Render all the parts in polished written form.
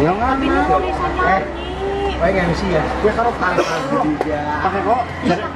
Yang mana? Pakai MC ya. Gue karo pakai kok. Iya.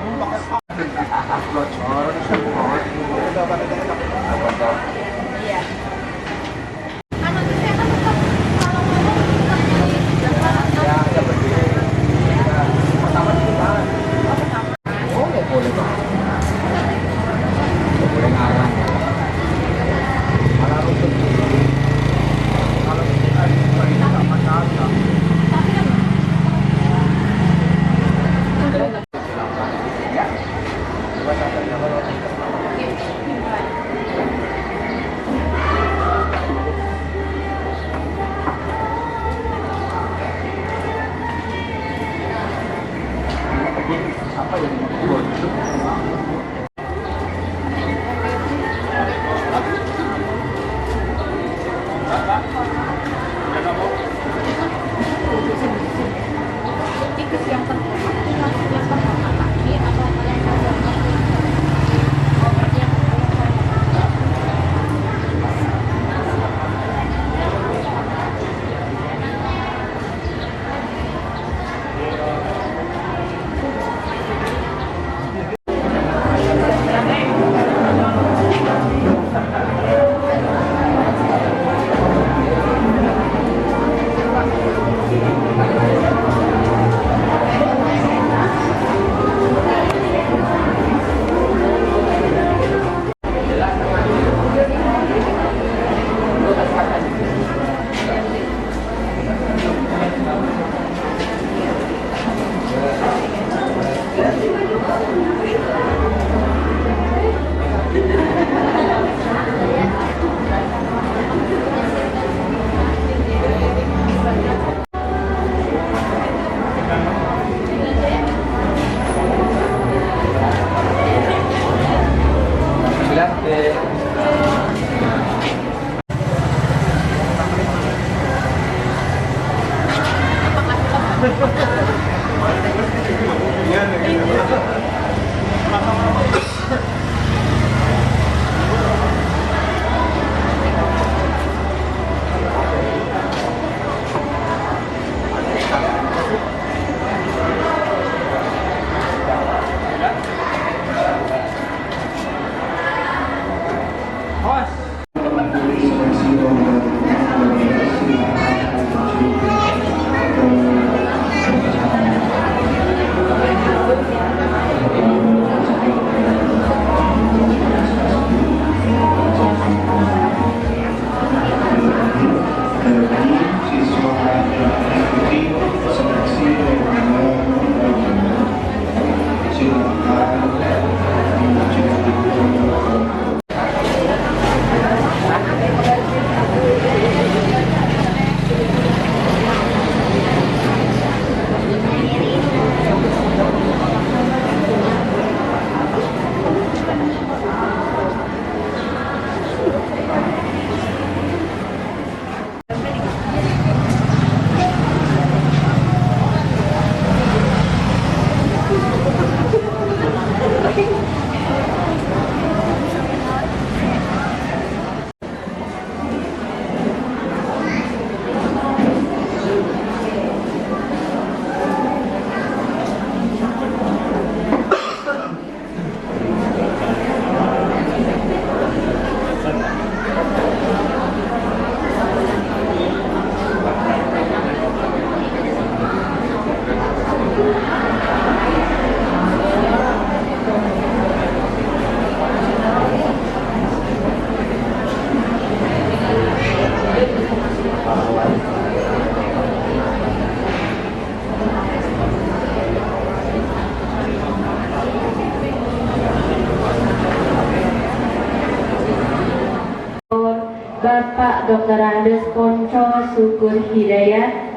Bapak Dr. Andes Ponco Syukur Hidayat.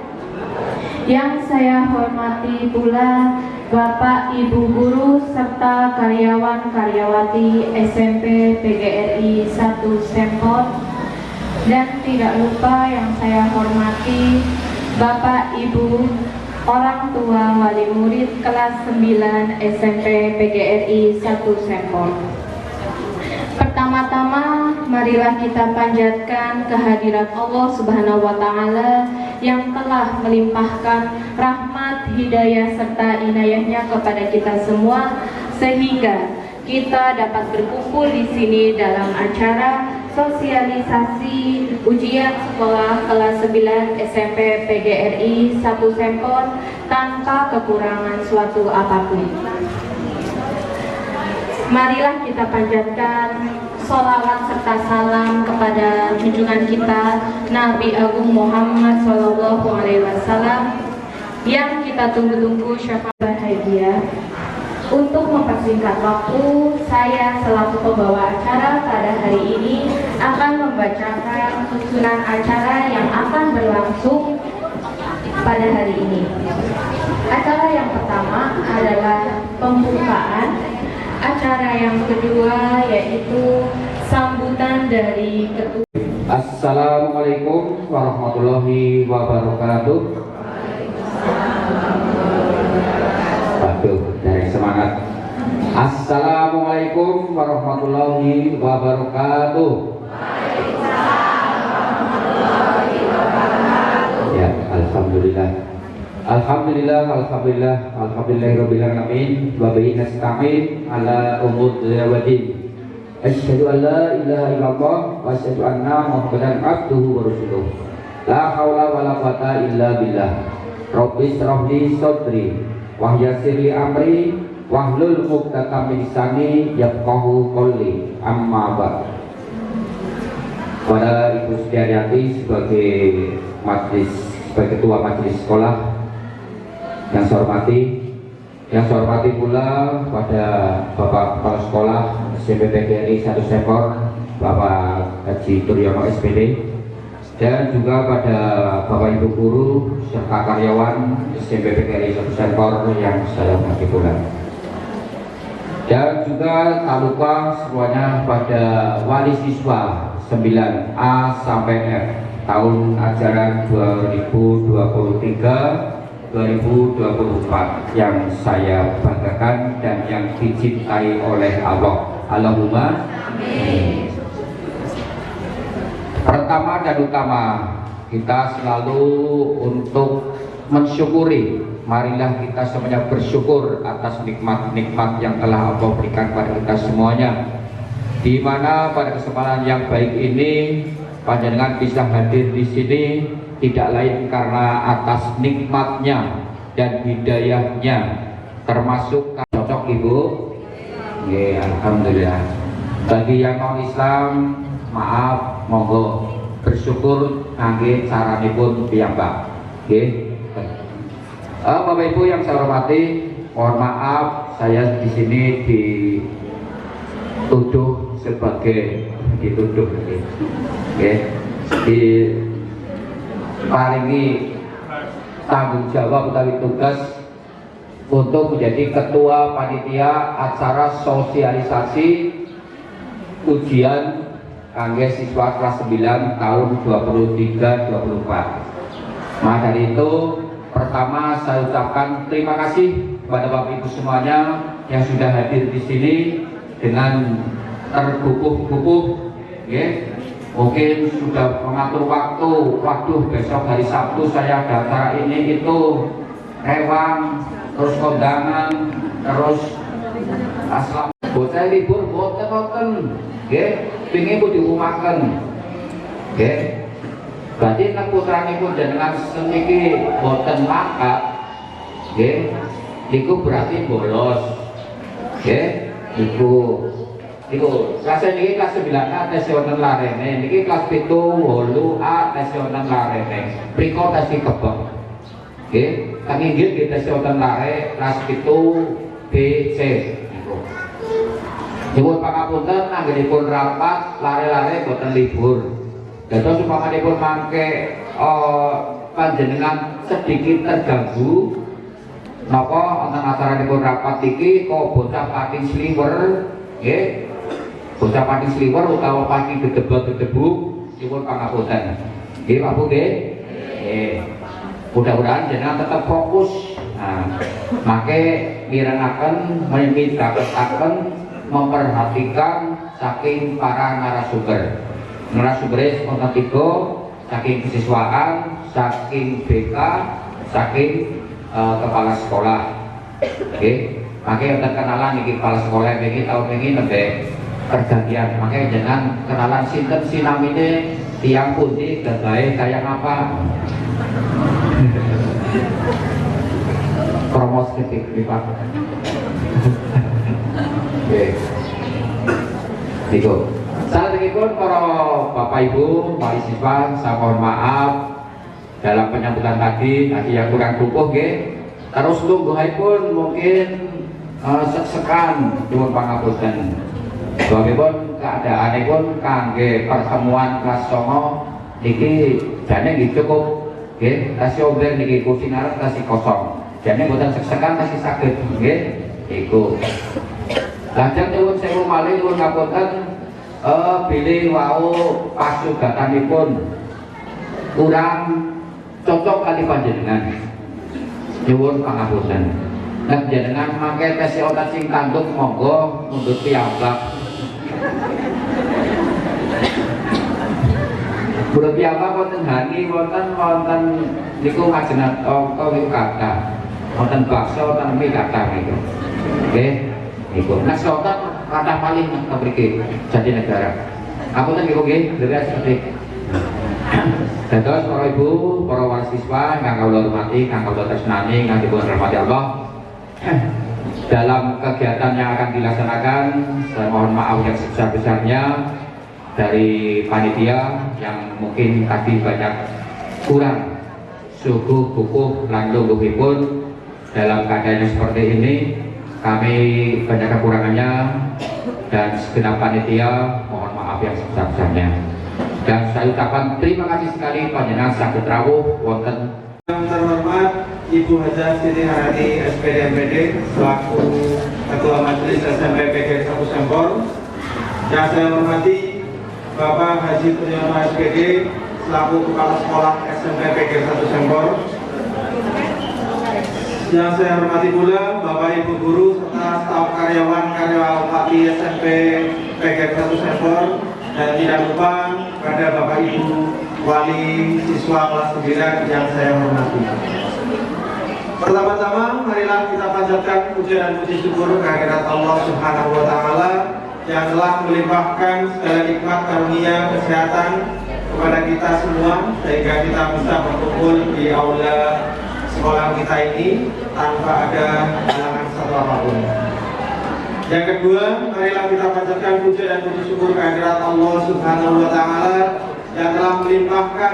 Yang saya hormati pula Bapak Ibu Guru serta karyawan-karyawati SMP PGRI 1 Sempot. Dan tidak lupa yang saya hormati Bapak Ibu orang tua wali murid kelas 9 SMP PGRI 1 Sempot. Pertama-tama marilah kita panjatkan kehadirat Allah Subhanahu wa Ta'ala yang telah melimpahkan rahmat, hidayah, serta inayahnya kepada kita semua, sehingga kita dapat berkumpul di sini dalam acara sosialisasi ujian sekolah kelas 9 SMP PGRI 1 Sempor tanpa kekurangan suatu apapun. Marilah kita panjatkan sholawat serta salam kepada junjungan kita Nabi Agung Muhammad SAW yang kita tunggu-tunggu syafaat bahagia. Untuk mempersingkat waktu, saya selaku pembawa acara pada hari ini akan membacakan susunan acara yang akan berlangsung pada hari ini. Acara yang pertama adalah pembukaan. Acara yang kedua yaitu sambutan dari ketua. Assalamualaikum warahmatullahi wabarakatuh. Waduh, dari semangat. Assalamualaikum warahmatullahi wabarakatuh. Ya, alhamdulillah. Alhamdulillahirabbil alamin wa bihi nasta'in ala umur dunya wa din. Asyhadu an la ilaha illallah wa asyhadu anna Muhammadan abduhu wa rasuluh. La haula wala quwata illa billah. Rabbi shrah li sadri wa yassir li amri wahlul 'uqdatam min lisani yafqahu qawli. Amma ba'd. Pada Ibu Sudiarti sebagai ketua majelis sekolah yang saya hormati pula pada Bapak Kepala Sekolah SMP PGRI 1 Sempor Bapak Haji Turyono SPD, dan juga pada Bapak Ibu guru serta karyawan SMP PGRI 1 Sempor yang saya hormati pula, dan juga tak lupa semuanya pada wali siswa 9A sampai F tahun ajaran 2023-2024 yang saya banggakan dan yang dicintai oleh Allah. Allahumma amin. Pertama dan utama, kita selalu untuk mensyukuri. Marilah kita semuanya bersyukur atas nikmat-nikmat yang telah Allah berikan pada kita semuanya, di mana pada kesempatan yang baik ini panjenengan bisa hadir di sini tidak lain karena atas nikmatnya dan hidayahnya, termasuk cocok Ibu. Ya, alhamdulillah. Bagi yang non Islam, maaf, monggo bersyukur ngangge caranipun piyambak. Nggih. Bapak Ibu yang saya hormati, mohon maaf saya di sini dituduh sebagai paringi tanggung jawab utawi tugas untuk menjadi ketua panitia acara sosialisasi ujian kangge siswa kelas 9 tahun 23-24. Maka dari itu, pertama saya ucapkan terima kasih kepada Bapak Ibu semuanya yang sudah hadir di sini dengan terkukuh-kukuh. Mungkin sudah mengatur waktu. Waduh, besok hari Sabtu saya ada acara ini itu, rewang, terus kondangan, terus aslam. Bocah libur boten-boten, pingin ku diumaken. Berarti nek putranipun jenengan seniki boten makat, niku berarti bolos. Iku kelas niki kelas 9A tes wonten larene, niki kelas 7 8A tes wonten larene. Priko tes kebek. Nggih, kang inggil nggih tes wonten lare kelas 7 B C niku. Nyuwun pangapunten anggenipun rapat lare-lare boten libur. Dados umpamanipun mangke panjenengan sedikit terganggu napa wonten acaranipun rapat iki kok bocah pating sliwer, nggih. Bocah pating sliwer utawa pating gedebak-gedebuk, nyuwun pangapunten. Nggih Pak Bu nggih. Mudah-mudahan jenengan tetap fokus. Nah, make mirengaken, memperhatikan saking para narasumber. narasumber wonten 3 saking kesiswaan, saking BK, saking kepala sekolah. Oke, makanya untuk kenalan iki kepala sekolah ini tahun ini nembe pergantian. Makanya jangan kenalan sinten sinamine tiang pundi gagahe kayak apa. Promosi di Pak. Oke. Niku. Saat ini pun para Bapak Ibu, mahasiswa, saya mohon maaf dalam penyambutan tadi yang kurang kukuh, terus pun mungkin sekan nyuwun pangapunten. Bahwipun keadaan pun kangge pertemuan kelas 9 niki jane nggih cukup, nggih. Tasih ombek niki kursi ngarep tasih kosong. Jane mboten sekan tasih saged, nggih. Iku. Lajeng nyuwun sewu malih nyuwun ngapunten bilih wau pasugatanipun kurang cocok kali panjenengan. Nyuwun pangapunten. Nek jenengan mangke tesih otot sing tanduk monggo mundhut piyambak. Mundhut piyambak wonten hani wonten niku ngajenat angka niku kathah. Wonten bakso wonten mie kathah niku. Nggih. Niku nek otot kathah malih mriki Jatinegara. Apunten niku nggih, leres seperti dados para ibu, para mahasiswa ingkang kula hormati, ingkang kula tresnani, ingkang dipun rahmati Allah. Dalam kegiatan yang akan dilaksanakan, saya mohon maaf yang sebesar-besarnya dari panitia yang mungkin tadi banyak kurang suguh kukuh lan lungguhipun dalam keadaan yang seperti ini. Kami banyak kekurangannya dan segenap panitia mohon maaf yang sebesar-besarnya. Dan saya ucapkan terima kasih sekali panjenengan saged rawuh wonten. Yang terhormat Ibu Hajah Siti Harani SPD MPD selaku Ketua Majelis SMP PGRI 1 Sempor. Yang saya hormati Bapak Haji Turyono SPD selaku Kepala Sekolah SMP PGRI 1 Sempor. Yang saya hormati pula Bapak Ibu Guru serta staf karyawan Upati SMP PGRI 1 Sempor. Dan tidak lupa pada Bapak Ibu wali siswa kelas 9 yang saya hormati. Pertama-tama marilah kita panjatkan puja dan puji syukur kehadirat Allah Subhanahu wa taala yang telah melimpahkan segala nikmat karunia kesehatan kepada kita semua sehingga kita bisa berkumpul di aula sekolah kita ini tanpa ada halangan satu apapun. Yang kedua, marilah kita panjatkan puja dan puji syukur kehadirat Allah Subhanahu wa taala yang telah melimpahkan,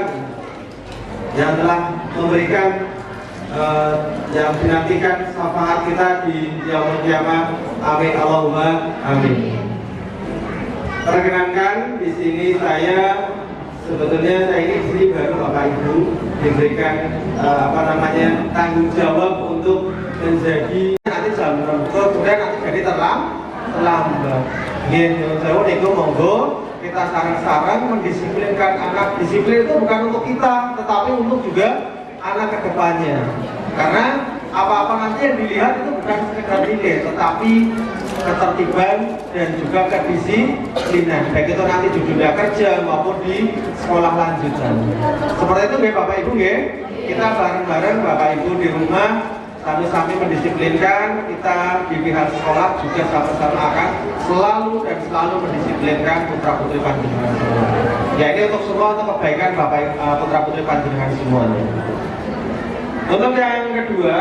yang telah memberikan yang dinantikan syafaat kita di yaumul kiamat. Amin Allahumma amin. Perkenankan di sini sebetulnya saya ini di sini baru Bapak Ibu diberikan tanggung jawab untuk menjadi nanti jam kemudian nanti jadi terlambat. Gitu, saya niku monggo kita sarang-sarang mendisiplinkan anak. Disiplin itu bukan untuk kita, tetapi untuk juga anak kedepannya. Karena apa-apa nanti yang dilihat itu bukan sekedar nilai, tetapi ketertiban dan juga kedisiplinan. Baik itu nanti di dunia kerja maupun di sekolah lanjutan. Seperti itu nggih Bapak Ibu nggih. Kita bareng-bareng Bapak Ibu di rumah sambil mendisiplinkan, kita di pihak sekolah juga sama-sama akan selalu mendisiplinkan putra-putri panjenengan semua. Ya ini untuk semua, untuk kebaikan Bapak putra-putri panjenengan semuanya. Untuk yang kedua,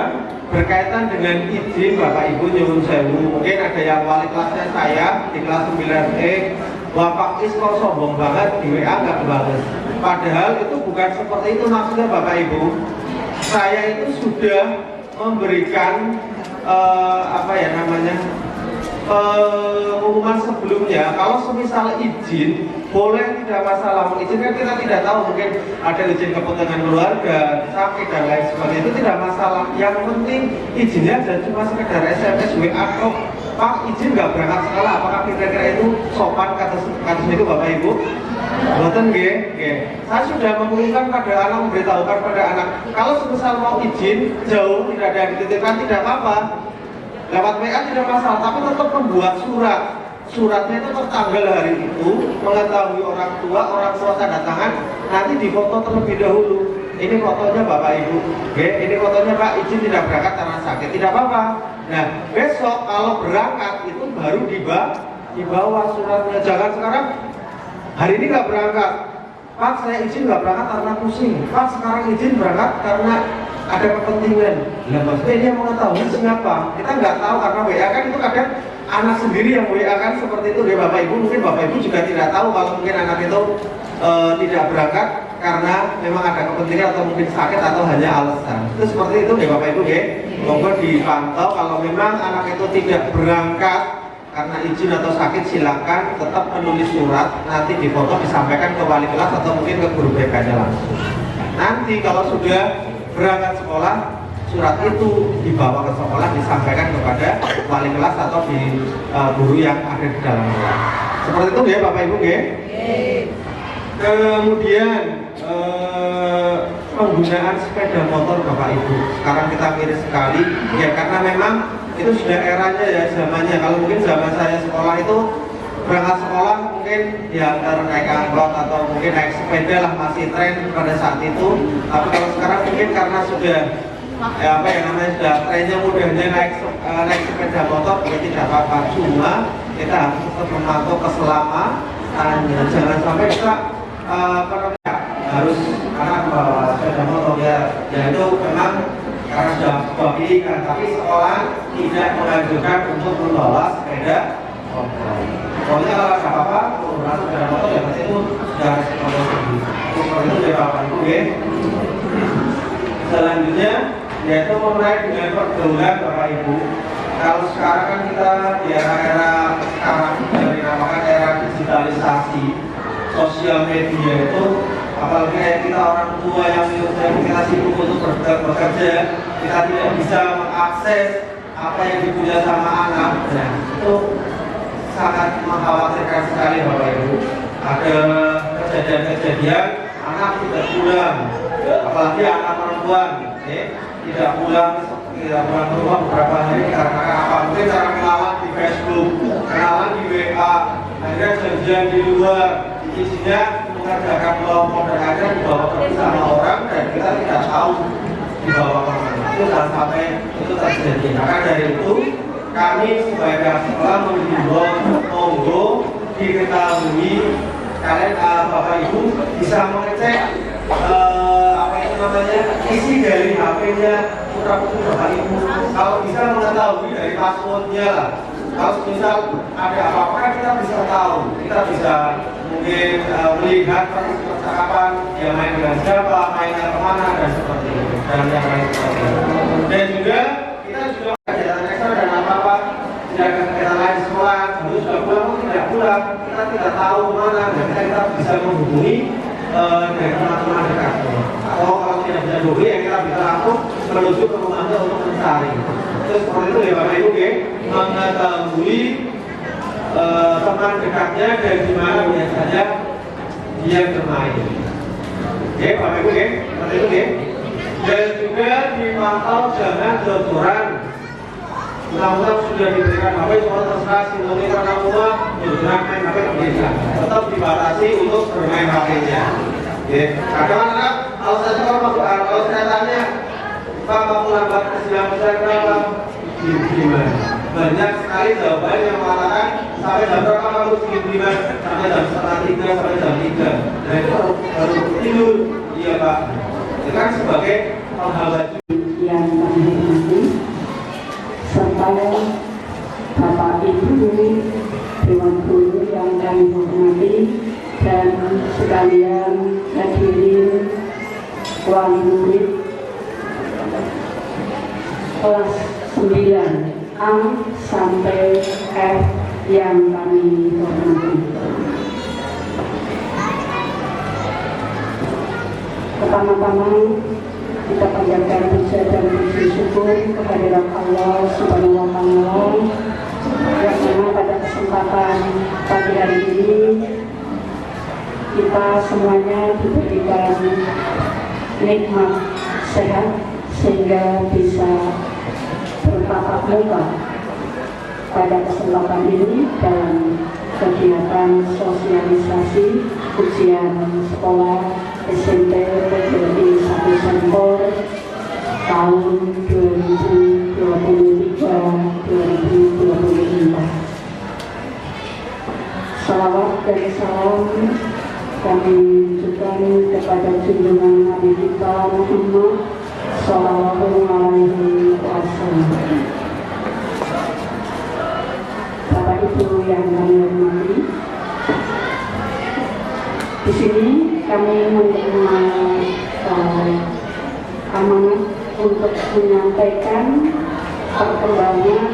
berkaitan dengan izin Bapak Ibu nyuwun sewu, mungkin ada yang wali kelasnya saya di kelas 9E, wah Pak Is kok sombong banget di WA nggak bales. Padahal itu bukan seperti itu maksudnya Bapak Ibu. Saya itu sudah memberikan pengumuman sebelumnya, kalau semisal izin boleh, tidak masalah. Izin kan kita tidak tahu, mungkin ada izin kepentingan keluarga, sakit dan lain sebagainya, itu tidak masalah. Yang penting izinnya dan cuma sekedar SMS WA kok Pak izin nggak berangkat sekolah, apakah kira-kira itu sopan kata itu Bapak Ibu? Boten nggih. Saya sudah mengumumkan pada anak, memberitahukan pada anak, kalau semisal mau izin jauh tidak ada yang dititipkan tidak apa-apa. Lewat WA tidak masalah, tapi tetap membuat suratnya itu tertanggal hari itu, mengetahui orang tua tanda tangan, nanti difoto terlebih dahulu. Ini fotonya Bapak Ibu, ini fotonya Pak, izin tidak berangkat karena sakit, tidak apa-apa. Nah, besok kalau berangkat itu baru dibawa suratnya. Jangan sekarang hari ini nggak berangkat, Pak saya izin nggak berangkat karena pusing, Pak sekarang izin berangkat karena ada kepentingan. Nah, maksudnya dia mengetahui siapa? Kita nggak tahu karena WA kan itu kadang anak sendiri yang WA kan seperti itu ya Bapak Ibu. Mungkin Bapak Ibu juga tidak tahu kalau mungkin anak itu tidak berangkat karena memang ada kepentingan atau mungkin sakit atau hanya alasan. Itu seperti itu ya Bapak Ibu ya. Monggo dipantau kalau memang anak itu tidak berangkat karena izin atau sakit, silakan tetap menulis surat, nanti difoto disampaikan ke wali kelas atau mungkin ke guru BK-nya langsung. Nanti kalau sudah berangkat sekolah, surat itu dibawa ke sekolah disampaikan kepada wali kelas atau di guru yang ada di dalam kelas. Seperti itu ya Bapak Ibu ya. Kemudian penggunaan sepeda motor Bapak Ibu sekarang kita miris sekali ya, karena memang itu sudah eranya ya, zamannya. Kalau mungkin zaman saya sekolah itu berangkat sekolah mungkin ya antara naik angkot atau mungkin naik sepeda lah, masih tren pada saat itu. Tapi kalau sekarang mungkin karena sudah sudah trennya mudahnya naik sepeda motor, ya tidak apa-apa. Cuma kita harus tetap memantau keselamatan, jangan sampai kita harus anak bawa sepeda motor ya itu memang karena sudah sebuah pilihan, tapi sekolah tidak menganjurkan untuk membawa sepeda motor. Pokoknya kalau ada apa-apa, menggunakan sepeda motor ya pasti itu sudah resiko sendiri. Seperti itu ya Bapak Ibu ya. Selanjutnya yaitu mulai dengan pergaulan Bapak Ibu. Kalau sekarang kan kita di era sekarang yang dinamakan era digitalisasi, sosial media itu, apalagi kayak kita orang tua yang kita sibuk untuk bekerja, kita tidak bisa mengakses apa yang dipunya sama anak. Nah, itu sangat mengkhawatirkan sekali Bapak Ibu. Ada kejadian-kejadian anak tidak pulang, apalagi anak perempuan tidak pulang ke rumah beberapa hari karena apa? Mungkin cara kenalan di Facebook, kenalan di WA, akhirnya janjian di luar, isinya mengerjakan kelompok dan akhirnya dibawa pergi sama orang dan kita tidak tahu dibawa kemana. Itu jangan sampai itu terjadi. Maka dari itu kami sebagai sekolah menghimbau monggo diketahui kalian Bapak Ibu bisa mengecek isi dari HP-nya putra putri Bapak Ibu. Kalau bisa mengetahui dari passwordnya lah. Kalau misal ada apa-apa kan kita bisa tahu, kita bisa mungkin melihat percakapan dia main dengan siapa, mainnya kemana dan seperti itu dan yang lain seperti itu. Dan juga kita juga kegiatan ekstra dan apa-apa tidak ada kegiatan lain sekolah, dulu sudah pulang tidak pulang, kita tidak tahu kemana dan kita bisa menghubungi dari teman-teman dekatnya. Atau kalau tidak bisa dihubungi ya kita bisa langsung menuju ke rumahnya untuk mencari. Itu seperti itu ya Bapak Ibu ya, mengetahui teman dekatnya dan di mana biasanya dia bermain. Ya Bapak Ibu ya, seperti itu ya. Dan juga dipantau jangan jor-joran. Undang-undang sudah diberikan HP, soal terserah sinoni karena rumah jor-joran main HP bisa. Tetap dibatasi untuk bermain HP-nya. Ya, kadang-kadang kalau saya tanya, Pak mau lambat ke 9 besar kenapa? Gimana? Banyak sekali jawaban yang mengatakan sampai jam berapa kamu gimana? Sampai jam setengah 3 sampai jam 3. Dan itu baru tidur. Iya Pak. Itu kan sebagai penghambat yang kami hormati serta Bapak Ibu Dewan Guru yang kami hormati dan sekalian hadirin wali murid kelas 9A sampai F yang kami hormati. Pertama-tama kita panjatkan puja dan puji syukur kehadirat Allah Subhanahu wa Ta'ala yang mana pada kesempatan pagi hari ini kita semuanya diberikan nikmat sehat sehingga bisa bertatap muka pada kesempatan ini dalam kegiatan sosialisasi ujian sekolah SMP PGRI 1 Sempor tahun 2023-2024. Salawat dan salam kami tunjukkan kepada junjungan Nabi kita Muhammad Sallallahu Alaihi Wasallam. Bapak Ibu yang kami hormati, di sini kami menerima amanat untuk menyampaikan perkembangan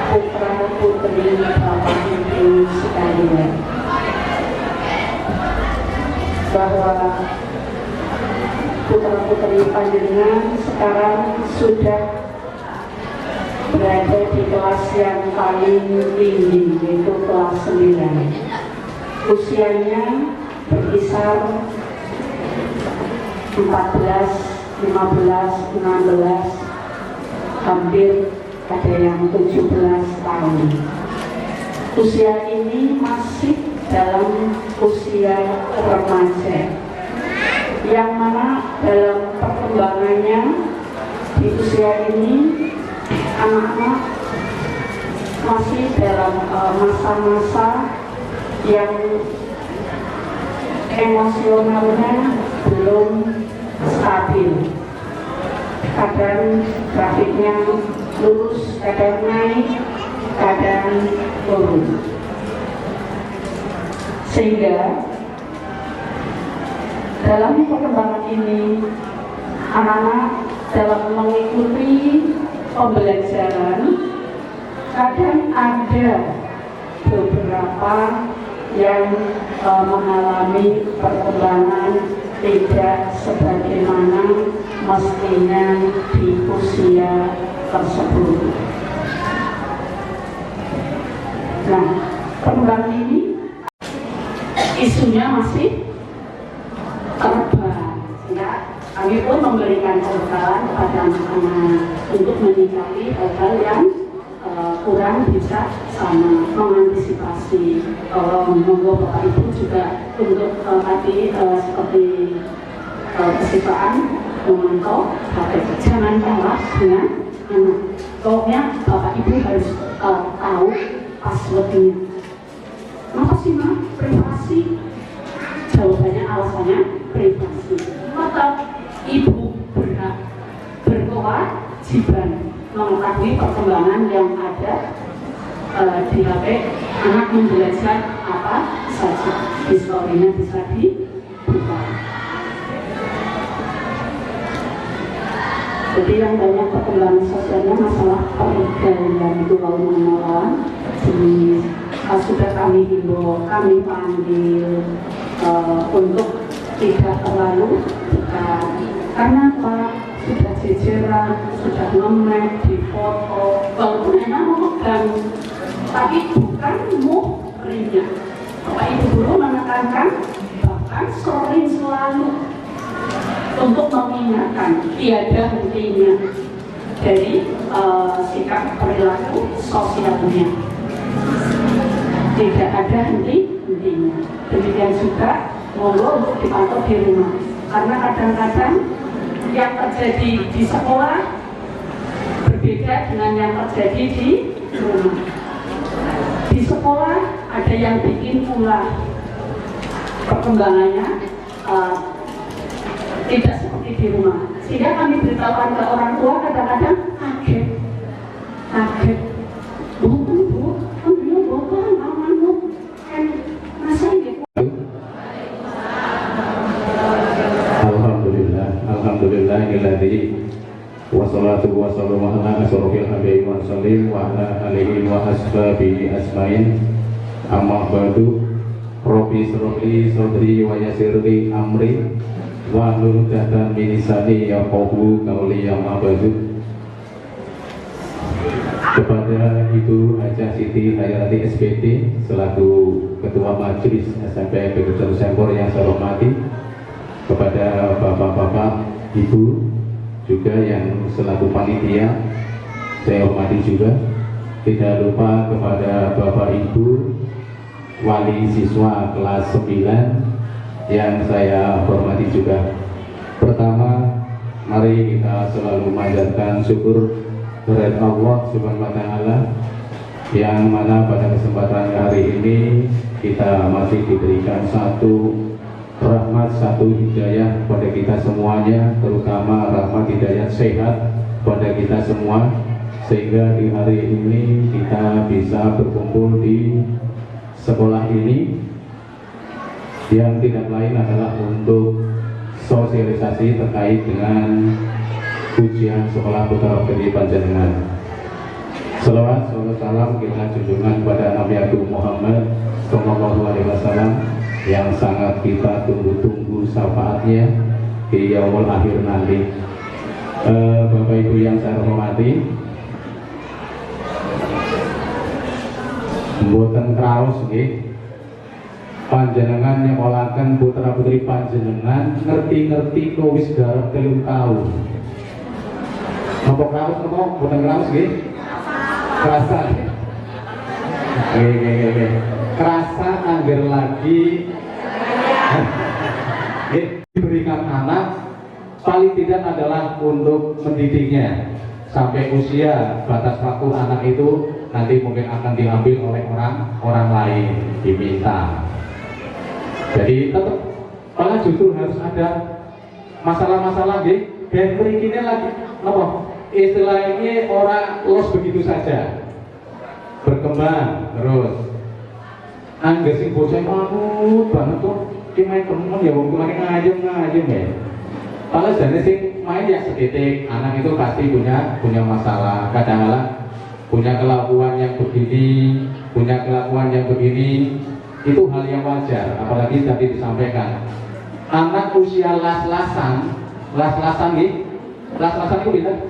putra putri Bapak Ibu sekalian, bahwa putra putri panjenengan sekarang sudah berada di kelas yang paling tinggi, yaitu kelas 9. Usianya berkisar 14, 15, 16, hampir ada yang 17 tahun. Usia ini masih dalam usia remaja, yang mana dalam perkembangannya di usia ini anak-anak masih dalam masa-masa yang emosionalnya belum stabil. Kadang grafiknya lurus, kadang naik, kadang turun. Sehingga dalam perkembangan ini anak-anak dalam mengikuti pembelajaran kadang ada beberapa yang mengalami perkembangan tidak sebagaimana mestinya di usia tersebut. Nah, perkembangan ini isunya masih terbang, ya. Kami pun memberikan pembekalan kepada anak-anak untuk menyikapi hal-hal yang kurang bisa sama, mengantisipasi. Monggo Bapak Ibu juga untuk tadi seperti kesipaan memantau jangan kalah dengan anak. Pokoknya Bapak Ibu harus tahu passwordnya. Kenapa sih Ma? Privasi. Jawabannya alasannya privasi. Maka ibu berhak berkewajiban mengetahui perkembangan yang ada di HP anak, belajar apa saja, historinya bisa dibuka. Jadi yang banyak perkembangan sosialnya masalah pergaulan itu lalu menolak. Sudah kami himbau, kami panggil untuk tidak terlalu dekat. Karena apa? Sudah jejeran, sudah nge-map, di foto, walaupun enak memegang, tapi bukan muhrimnya. Bapak Ibu guru menekankan, bahkan sering selalu untuk mengingatkan tiada hentinya dari sikap perilaku sosialnya. Tidak ada henti-hentinya. Demikian juga monggo untuk dipantau di rumah, karena kadang-kadang yang terjadi di sekolah berbeda dengan yang terjadi di rumah. Di sekolah ada yang bikin ulah, perkembangannya tidak seperti di rumah, sehingga kami beritahukan ke orang tua kadang-kadang kaget. Bu, ambil botol amanmu, kan masa gitu. Alhamdulillahilladzi wassalatu wassalamu ala asyrofil anbiya'i wal mursalin wa ala alihi wa ashabihi asmain. Amma ba'du. Rabbi shrahli sadri wa yassirli amri wa hlul 'uqdatam min lisani yafqahu qawli. Amma ba'du. Kepada Ibu Hajah Siti Hayati SPT selaku Ketua Majelis SMP PGRI 1 Sempor yang saya hormati, kepada bapak-bapak, ibu juga yang selaku panitia saya hormati juga, tidak lupa kepada Bapak Ibu wali siswa kelas 9 yang saya hormati juga. Pertama, mari kita selalu manjatkan syukur kepada Allah Subhanahu wa Ta'ala yang mana pada kesempatan hari ini kita masih diberikan satu rahmat, satu hidayah pada kita semuanya, terutama rahmat hidayah sehat pada kita semua, sehingga di hari ini kita bisa berkumpul di sekolah ini yang tidak lain adalah untuk sosialisasi terkait dengan ujian sekolah Putra Putri Panjenengan. Selawat salam kita junjungan pada Nabi Agung Muhammad Sallallahu Alaihi Wasallam yang sangat kita tunggu-tunggu syafaatnya di yaumul akhir nanti. Bapak Ibu yang saya hormati, mboten kraos nggih, panjenengan nyekolaken putra putri panjenengan ngerti-ngerti kok wis garap 3 tahun. Napa kraos napa mboten kraos nggih? Kerasa. Nggih. Kerasa angger lagi diberikan anak, paling tidak adalah untuk mendidiknya sampai usia batas waktu anak itu nanti mungkin akan diambil oleh orang lain, diminta. Jadi tetap malah justru harus ada masalah-masalah nggih, dan berikutnya lagi apa? Istilahnya orang los begitu saja berkembang terus. Angger sing bocah manut banget tuh, ki main temen ya wong kemarin ngajem ya. Kalau jane sing main ya setitik, anak itu pasti punya masalah. Kadang-kadang punya kelakuan yang begini, itu hal yang wajar. Apalagi tadi disampaikan, anak usia las-lasan nih, las-lasan itu bisa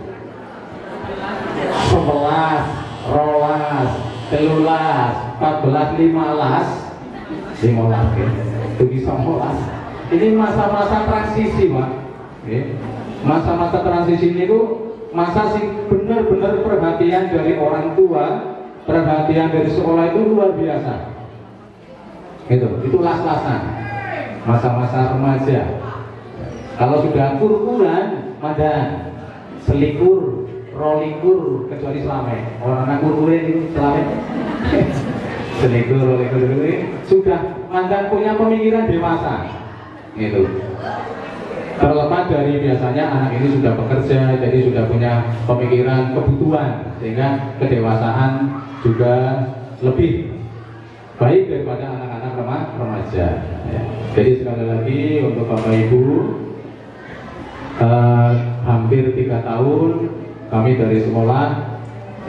11, 12, 13, 14, 15 ya. Itu bisa 15. Ini masa-masa transisi, Pak. Masa-masa transisi ini tuh masa sih benar-benar perhatian dari orang tua, perhatian dari sekolah itu luar biasa. Itu las-lasan, masa-masa remaja. Kalau sudah kur-kuran, madan, selikur, rolikur, kecuali selame. Orang anak kur-kuran itu selame. Selikur, rolikur ini sudah mantan punya pemikiran dewasa. Terlepas dari biasanya anak ini sudah bekerja, jadi sudah punya pemikiran kebutuhan, sehingga kedewasaan juga lebih baik daripada anak-anak remaja. Jadi sekali lagi untuk Bapak Ibu, hampir 3 tahun kami dari sekolah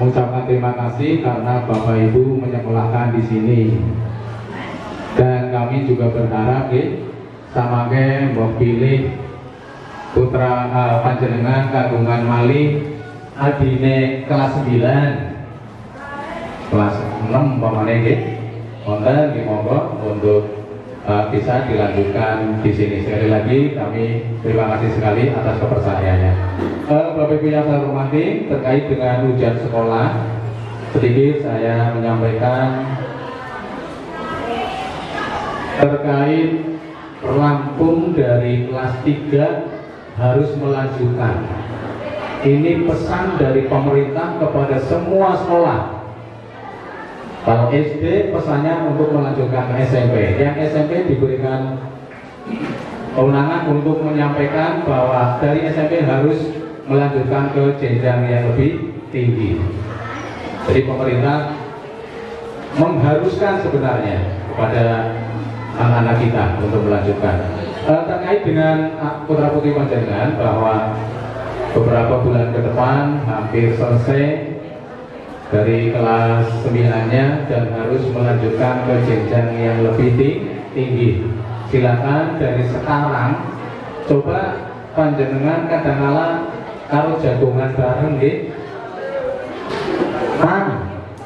mengucapkan terima kasih karena Bapak Ibu menyekolahkan di sini, dan kami juga berharap sama ke mbok pilih putra panjenengan kagungan malih adine kelas 9 kelas 6 pamane nggih wonten nggih monggo untuk bisa dilanjutkan di sini. Sekali lagi kami terima kasih sekali atas kepercayaannya. Bapak Ibu yang saya hormati, terkait dengan ujian sekolah sedikit saya menyampaikan terkait rampung dari kelas 3 harus melanjutkan. Ini pesan dari pemerintah kepada semua sekolah. Kalau SD pesannya untuk melanjutkan ke SMP. Yang SMP diberikan kewenangan untuk menyampaikan bahwa dari SMP harus melanjutkan ke jenjang yang lebih tinggi. Jadi pemerintah mengharuskan sebenarnya kepada anak-anak kita untuk melanjutkan. Terkait dengan putra putri panjenengan bahwa beberapa bulan ke depan hampir selesai dari kelas 9-nya dan harus melanjutkan ke jenjang yang lebih tinggi. Silakan dari sekarang coba panjenengan kadang-kala karo jagongan bareng nggih.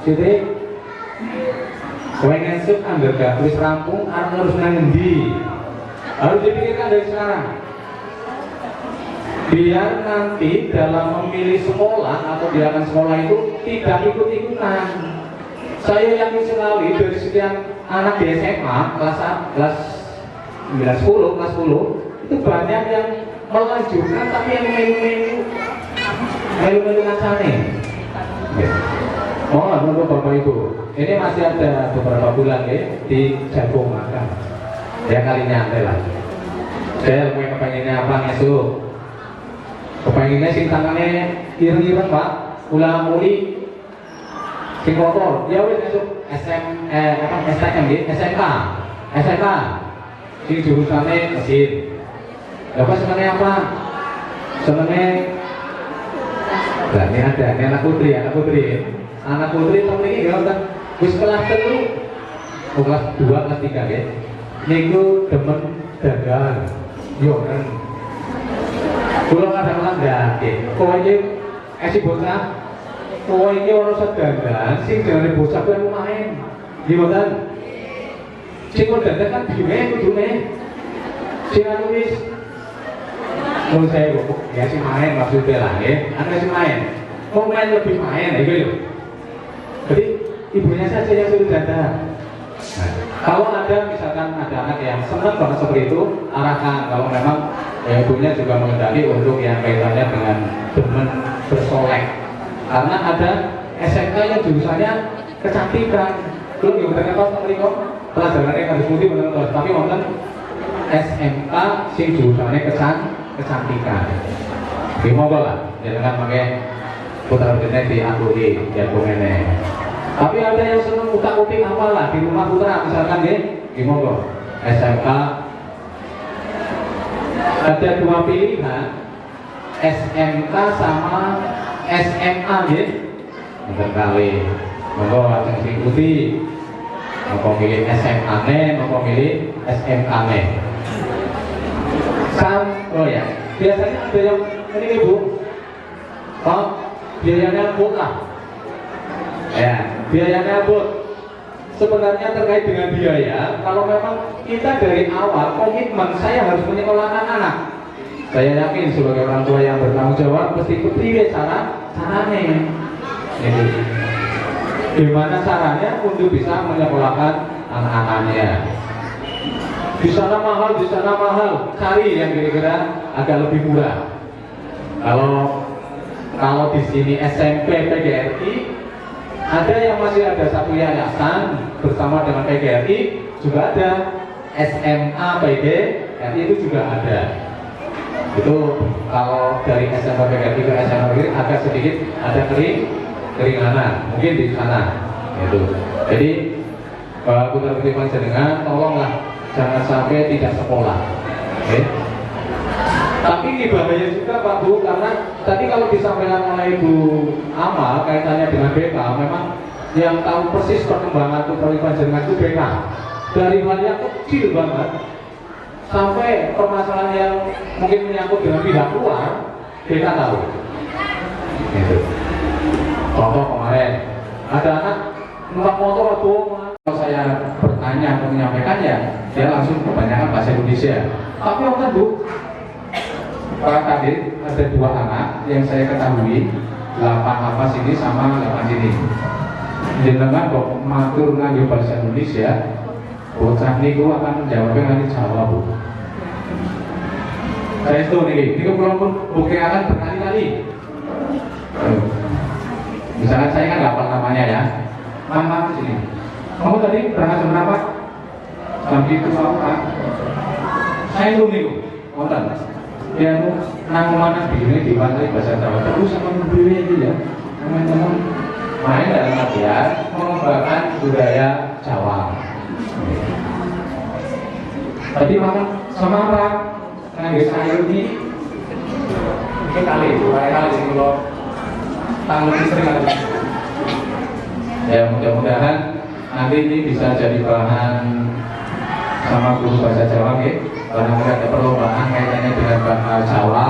Jadi kowe ngesuk anggar gak wis rampung arep harus nang endi? Harus dipikirkan dari sekarang. biar nanti dalam memilih sekolah atau pilihan sekolah itu tidak ikut-ikutan. Saya yakin sekali dari sekian anak di SMA kelas 9, 10, kelas 10 itu banyak yang melanjutkan tapi yang melu-melu nasane. Mohon untuk Bapak Ibu, ini masih ada beberapa bulan ya di jagung makan. Ya kali nyantai lah. Saya punya kepengennya apa ngesuk? Kepengennya sing tangannya ireng-ireng Pak, ulang-uli sing kotor. Ya wis ngesuk STM gitu, SMK. Sing jurusannya mesin. Bapak senengnya apa? Senengnya ini ada, ini anak putri. Anak putri temen ini gak wis kelas 3, kelas 2, kelas 3 ya. Niku demen dagang, yo kan. Kulo kadang-kadang nggak, kowe iki esi bocah, kowe iki ora usah dagang, sing jenenge bocah kuwi main. Gimana? Sing dagang kan dhewe kudune. Sing anu wis menurut saya kok ya sih main maksudnya lah ya, anda sih main, mau main lebih main, gitu loh. Jadi ibunya saja yang suruh datang. Nah, kalau ada misalkan ada anak yang senang banget seperti itu, arahkan. Kalau memang ibunya juga mengendaki untuk yang kaitannya dengan demen bersolek. Karena ada SMK yang jurusannya kecantikan. Belum yang terkenal mereka pelajarannya harus putih benar-benar, tapi wonten SMK sing jurusannya kecantikan. Gimana lah, jangan pakai putar-putarnya diakui, jagungnya. Tapi ada yang senang utak-utik apalah di rumah putra, misalkan gimana? SMK ada dua pilihan, SMK sama SMA berkali. Monggo lajeng diikuti. Mau pilih SMA-nya, mau pilih SMK-nya. Oh ya, biasanya ada yang ini Bu, biayanya lah. Ya, biayanya sebenarnya terkait dengan biaya. Kalau memang kita dari awal komitmen saya harus menyekolahkan anak, saya yakin sebagai orang tua yang bertanggung jawab pasti pilih caranya. Ini gimana caranya untuk bisa menyekolahkan anak-anaknya. Di sana mahal, cari yang kira-kira agak lebih murah. Kalau di sini SMP PGRI, ada yang masih ada satu yayasan bersama dengan PGRI, juga ada SMA PGRI itu juga ada. Itu kalau dari SMA PGRI ke SMA PGRI agak sedikit ada keringanan, mungkin di sana. Itu. Jadi putra-putri panjenengan, tolonglah jangan sampai tidak sekolah. Okay? Tapi ini bahaya juga Pak Bu, karena tadi kalau disampaikan oleh Ibu Amal kaitannya dengan BK, memang yang tahu persis perkembangan putra-putri panjenengan itu BK. Dari hal yang kecil banget sampai permasalahan yang mungkin menyangkut dengan pihak luar, BK tahu. Gitu. Contoh kemarin ada anak numpak motor atau kalau saya bertanya atau menyampaikannya, dia langsung kebanyakan bahasa Indonesia. Tapi kan Bu, Pak Kadir ada dua anak yang saya ketahui, 8 apa sini sama 8 sini. Jenengan kok matur nganggo bahasa Indonesia, bocah niku akan menjawabnya nganggo Jawa Bu. Saya itu nih, ini pulang pun bukti akan berkali-kali. Misalnya saya kan hafal namanya ya, Mama di sini. Kamu tadi berangkat jam berapa? Jam itu Pak. Saya itu nih, konten. Dia mau nang mana begini di pantai bahasa Jawa terus sama mobilnya itu ya, teman-teman main dalam artian mengembangkan budaya Jawa. Tadi makan sama apa? Nganggo sayur ini kali sih kalau tanggung istri kali. Ya mudah-mudahan nanti ini bisa jadi bahan sama guru bahasa Jawa ya. Karena ada perlombaan kaitannya dengan bahasa Jawa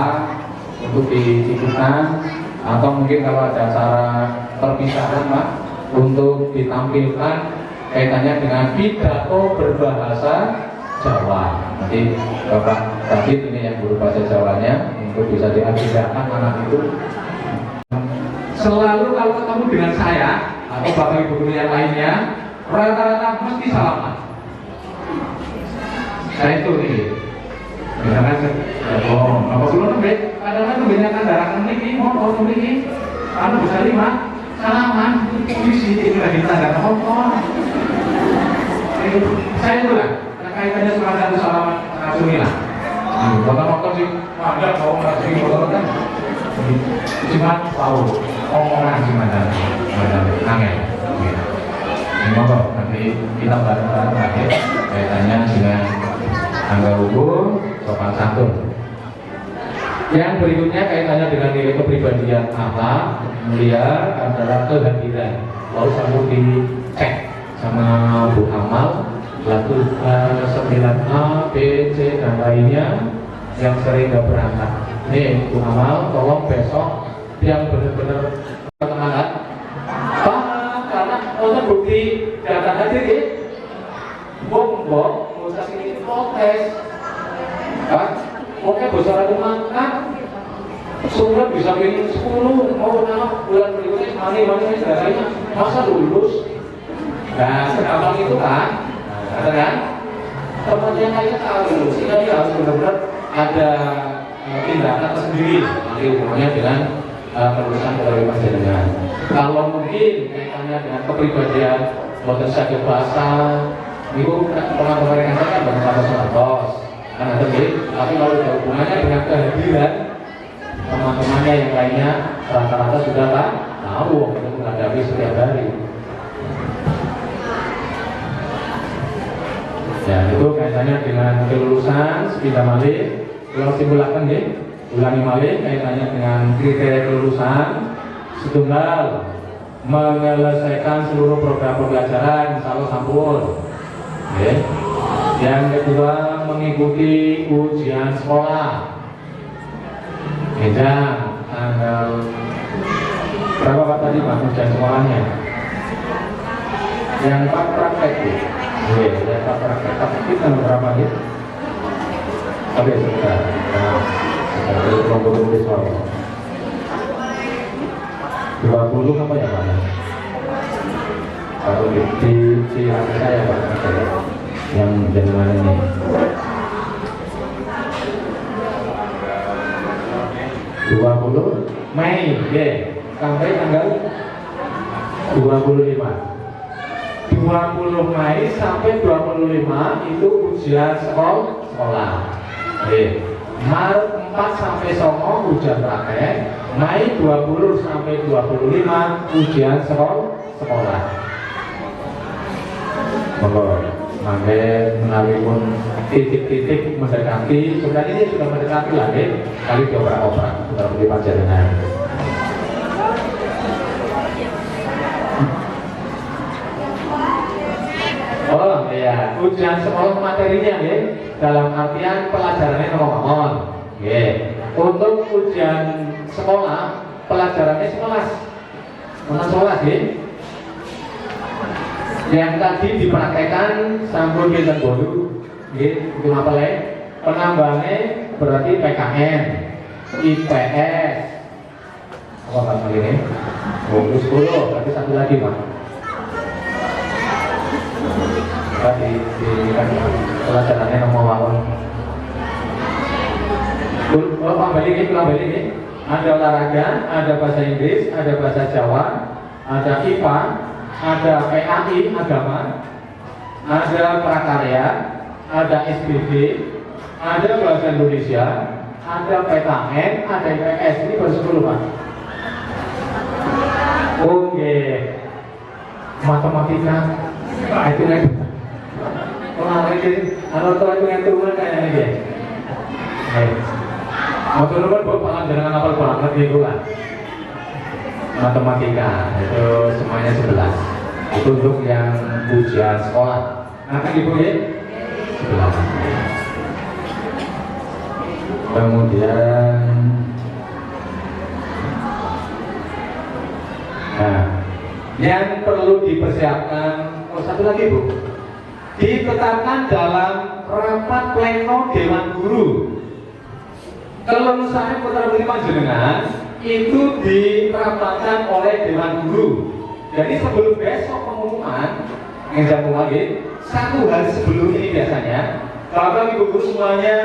untuk diikutan, atau mungkin kalau ada acara perpisahan Pak untuk ditampilkan kaitannya dengan pidato berbahasa Jawa. Nanti Bapak David ini yang guru bahasa Jawanya untuk bisa diajarkan anak itu. Selalu kalau ketemu dengan saya atau Bapak Ibu guru yang lainnya, rata-rata mesti salaman. Saya itu nih, misalkan apa dulu nembek, kadang-kadang kebanyakan darah ini, mau ini, anu bisa 5, salaman, polisi ini lagi tanda apa? Saya itu lah, kaitannya cuma satu salaman Rasulullah. Motor-motor sih, ada mau ngasih motor kan, cuma tahu omongan cuma ada angin. Ini motor, nanti kita bareng-bareng lagi kaitannya dengan tanggal umur, sopan santun. Yang berikutnya kaitannya dengan nilai kepribadian akhlak mulia adalah kehadiran. Lalu selalu dicek sama Bu Amal lagu 9A, B, C dan lainnya yang sering nggak berangkat. Nih Bu Amal, tolong besok yang benar-benar semangat. Pak, karena untuk bukti datang hadir ya. Bong, ngusah ini protes. Pak, oke bocoran makan. Sebulan bisa pilih 10, mau nama bulan berikutnya mani segalanya. Masa lulus? Nah, segampang itu kan, ada kan? Teman yang lainnya tahu, sehingga dia harus benar-benar ada tindakan tersendiri. Nanti hubungannya dengan kelulusan pegawai panjenengan. Kalau mungkin kaitannya dengan kepribadian, boten sakit bahasa, itu teman-teman yang saya kan banyak sahabat kan ada tapi kalau ada hubungannya dengan kehadiran teman-temannya yang lainnya rata-rata sudah tahu untuk menghadapi setiap hari. Ya itu kaitannya dengan kelulusan sepindah malih. Kalau simulakan nih, ulangi malih kaitannya dengan kriteria kelulusan setunggal menyelesaikan seluruh program pembelajaran insya Allah sampun. Okay. Yang kedua mengikuti ujian sekolah. Beda tanggal berapa Pak tadi Pak ujian sekolahnya? Yang Pak praktek ya? Yang Pak praktek. Tapi tanggal berapa ya? Oke sebentar. Nah, sebentar kelompok tulis soal 20 apa ya Pak? Kalau di saya Pak yang jenengan ini 20 Mei sampai tanggal 25 Mei sampai 25 itu ujian sekolah. Maret 4 sampai 9 ujian praktek, Mei 20 sampai 25 ujian sekolah. Sampai melalui pun titik-titik mendekati, sebenarnya ini sudah mendekati lagi kali dioprak-oprak dalam di panjenengan. Oh iya, ujian sekolah materinya ya, dalam artian pelajarannya ngomong-ngomong. Untuk ujian sekolah pelajarannya 11 ya. Yang tadi dipraktekkan sampun kita bodoh, itu apa lagi? Penambahannya berarti PKN, IPS, apa kali ini? 10, berarti satu lagi Pak. Tadi pelajarannya nomor awal. Kembali ini, ada olahraga, ada bahasa Inggris, ada bahasa Jawa, ada IPA. Ada PAI agama, ada prakarya, ada SPB, ada bahasa Indonesia, ada PKN, ada IPS. Ini baru 10 Pak. Oke, matematika, hitungan. Hitungan turunan kayaknya ini. Mau turunan buat jangan hafal banget gitu lah. Matematika itu semuanya 11. Itu untuk yang ujian sekolah. Akan Ibu ya? 11. Kemudian yang perlu dipersiapkan, satu lagi Bu, ditetapkan dalam rapat pleno Dewan Guru. Kelulusan putra-putri panjenengan itu dirapatkan oleh Dewan Guru. Jadi sebelum besok pengumuman yang jatuh lagi, 1 hari sebelum ini biasanya Bapak Ibu Guru semuanya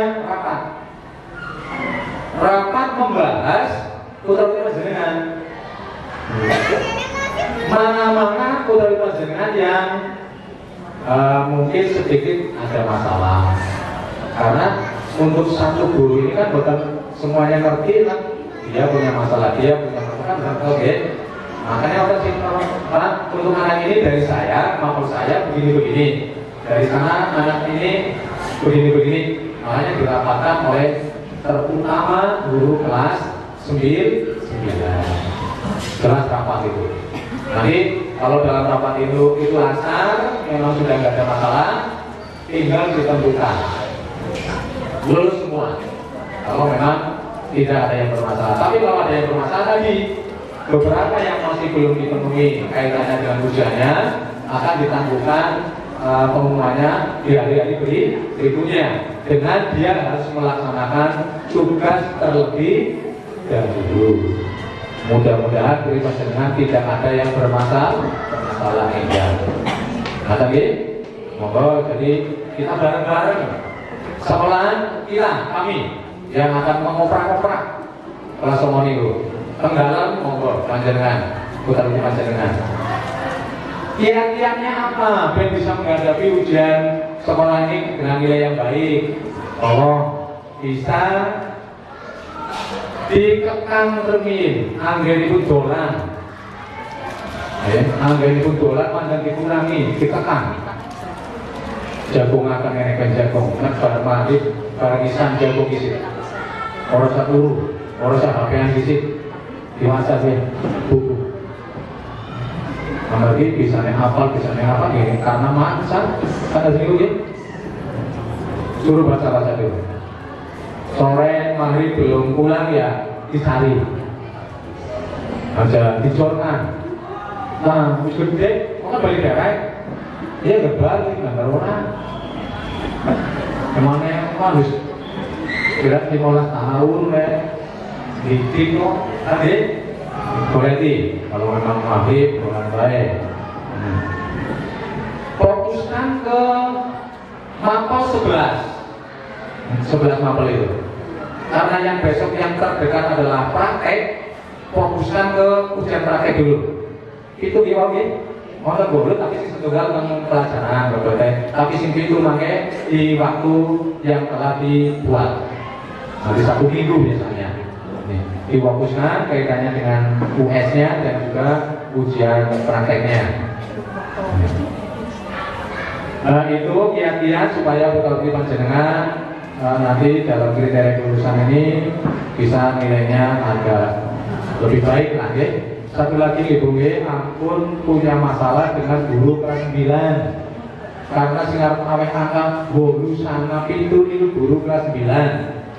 rapat membahas putra-putri panjenengan. Mana-mana putra-putri panjenengan yang mungkin sedikit ada masalah. Karena untuk satu guru ini kan bukan semuanya ngerti kan, dia punya masalah kan, oke. Makanya orang sih, Pak, untuk anak ini dari saya, maupun saya begini-begini, dari sana anak ini begini-begini, makanya dirapatkan oleh terutama guru kelas 9. Kelas rapat itu. Nanti kalau dalam rapat itu lancar, memang sudah nggak ada masalah, tinggal ditentukan lulus semua. Kalau memang tidak ada yang bermasalah. Tapi kalau ada yang bermasalah tadi, beberapa yang masih belum dipenuhi kaitannya dengan ujiannya akan ditangguhkan pengumumannya di hari-hari berikutnya dengan dia harus melaksanakan tugas terlebih dahulu. Mudah-mudahan dari panjenengan tidak ada yang bermasalah enggak. Nah tadi, monggo jadi kita bareng-bareng sekolahan kita kami yang akan mengoprak-oprak kelas somoni itu. Tenggalan monggo panjenengan, putra-putri panjenengan. Kiat-kiatnya apa biar bisa menghadapi ujian sekolah ini dengan nilai yang baik? Oh, bisa dikekang remin, anggenipun dolan. Anggenipun dolan panjang dikurangi, dikekang. Jagung akan ngeneken jagung, nek bareng maghrib, bareng isan jagung isi. Ora sak turu, ora sak HP-an isi. Diwasa ya, buku. Lagi bisanya hafal gini, karena mansan, ada sini ya. Suruh baca-baca dulu. Sore maghrib belum pulang ya disari aja dicorkan. Nah wis gede kok balik daerah ya berbalik nggak orang emangnya harus kira 15 tahun didik kok tadi boleh di kalau memang maghrib bukan baik. Fokuskan ke mapel 11 mapel itu. Karena yang besok yang terdekat adalah praktek, fokuskan ke ujian praktek dulu. Itu gimana ya? Mau boleh tapi sing setunggal tentang pelajaran berbagai. Tapi sing itu makanya di waktu yang telah dibuat. Nanti 1 minggu biasanya. Difokuskan kaitannya dengan US-nya dan juga ujian prakteknya. Itu kiat-kiat supaya putra-putri panjenengan nanti dalam kriteria kelulusan ini bisa nilainya agak lebih baik lah ya. Satu lagi ibu ampun punya masalah dengan guru kelas 9 karena singar awet angka bolu sana pintu itu guru kelas 9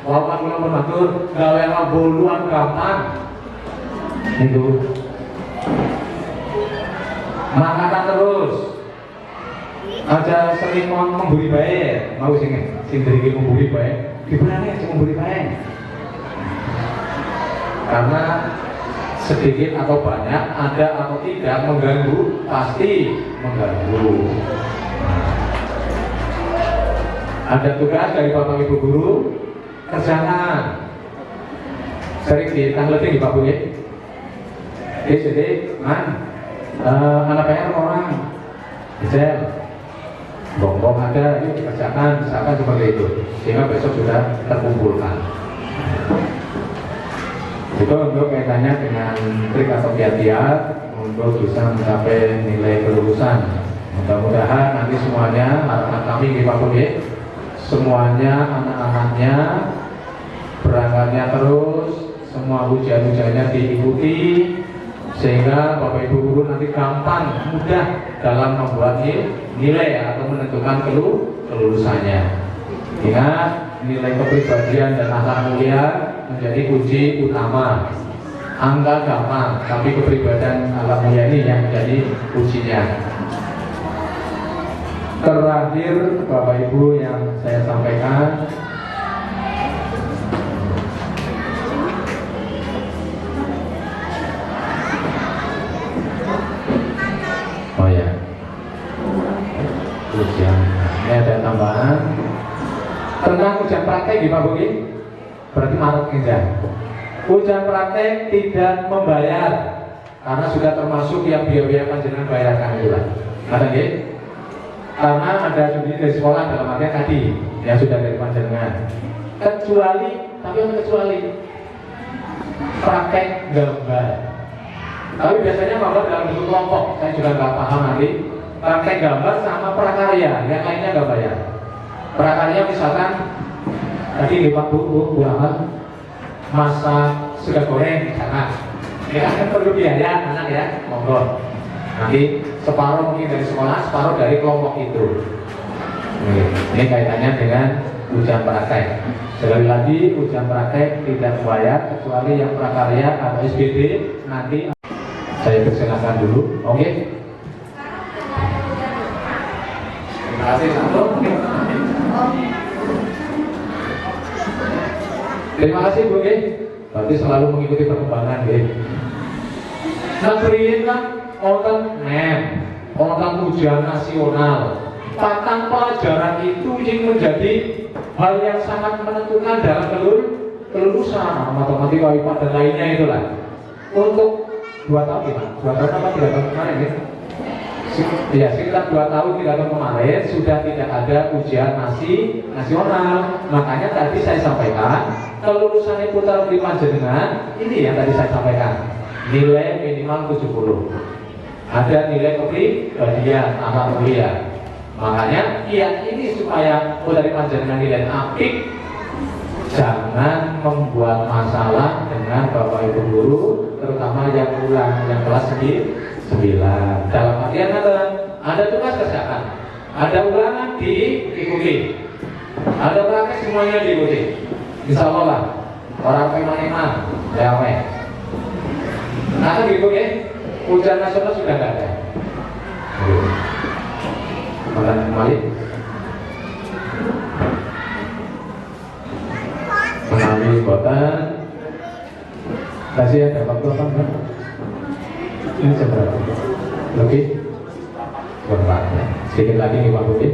walaupun belum bermatur gawe boluan gampang itu makanan terus aja sering memberi baik, mau sing dari memberi baik, gimana sih memberi baik? Karena sedikit atau banyak, ada atau tidak mengganggu, pasti mengganggu. Ada tugas dari Bapak Ibu Guru, kerjaan sering ditangletin di Pak Bu ya. Jadi, anak PR orang, Gisel. Bong-bong ada, yuk dikerjakan, misalkan seperti itu sehingga besok sudah terkumpulkan. Itu untuk kaitannya dengan trik atau kiat-kiat untuk bisa mencapai nilai kelulusan. Mudah-mudahan nanti semuanya, harapan kami di Pak Budi, semuanya anak-anaknya berangkatnya terus, semua ujian-ujiannya diikuti sehingga Bapak Ibu Guru nanti gampang, mudah dalam membuat nilai atau menentukan kelulusannya. Ingat, nilai kepribadian dan akhlak mulia menjadi kunci utama. Angka gampang, tapi kepribadian akhlak mulia ini yang menjadi kuncinya. Terakhir Bapak Ibu yang saya sampaikan, oh ya, ujian ini ada tambahan tentang ujian praktek di Pak Buki, berarti Maret enggak. Ujian praktek tidak membayar karena sudah termasuk yang biaya panjenengan bayarkan itu lah. Ada nggih? Karena ada sendiri dari sekolah dalam artian tadi yang sudah dari panjenengan. Kecuali, tapi yang kecuali praktek gambar. Tapi biasanya gambar dalam bentuk kelompok. Saya juga nggak paham nanti. Praktek gambar sama prakarya, yang lainnya nggak bayar. Prakarya misalkan tadi di Pak Bu Ahmad masak sega goreng misalkan, ya kan perlu biaya anak ya, monggo. Nanti separuh mungkin dari sekolah, separuh dari kelompok itu. Ini kaitannya dengan ujian praktek. Sekali lagi, ujian praktek tidak bayar kecuali yang prakarya atau SBD. Nanti saya persilakan dulu, oke? Terima kasih Sandro. Terima kasih Bu. Berarti selalu mengikuti perkembangan. Negeri ini kan wonten wonten ujian nasional. Patang pelajaran itu yang menjadi hal yang sangat menentukan dalam kelulusan matematika, IPA dan lainnya itulah. Untuk 2 tahun ya, 2 tahun apa 3 tahun kemarin ya? Ya, sekitar 2 tahun 3 tahun kemarin sudah tidak ada ujian nasional. Makanya tadi saya sampaikan kelulusan putra di panjenengan ini yang tadi saya sampaikan, nilai minimal 70. Ada nilai kepribadian anak kuliah. Makanya ini supaya putra di panjenengan nilai apik, jangan membuat masalah dengan Bapak Ibu guru, terutama yang ulang yang kelas 9. Dalam artian ada tugas kerjaan, ada ulangan diikuti, ada praktek semuanya diikuti. Insya Allah lah, orang peman-peman, lewe. Nah gitu ya, ujian nasional sudah nggak ada. Malah kembali mengambil kota. Kasih ada waktu apa enggak? Ini seberapa? Lebih? Berapa? Sedikit lagi nih Pak Budi.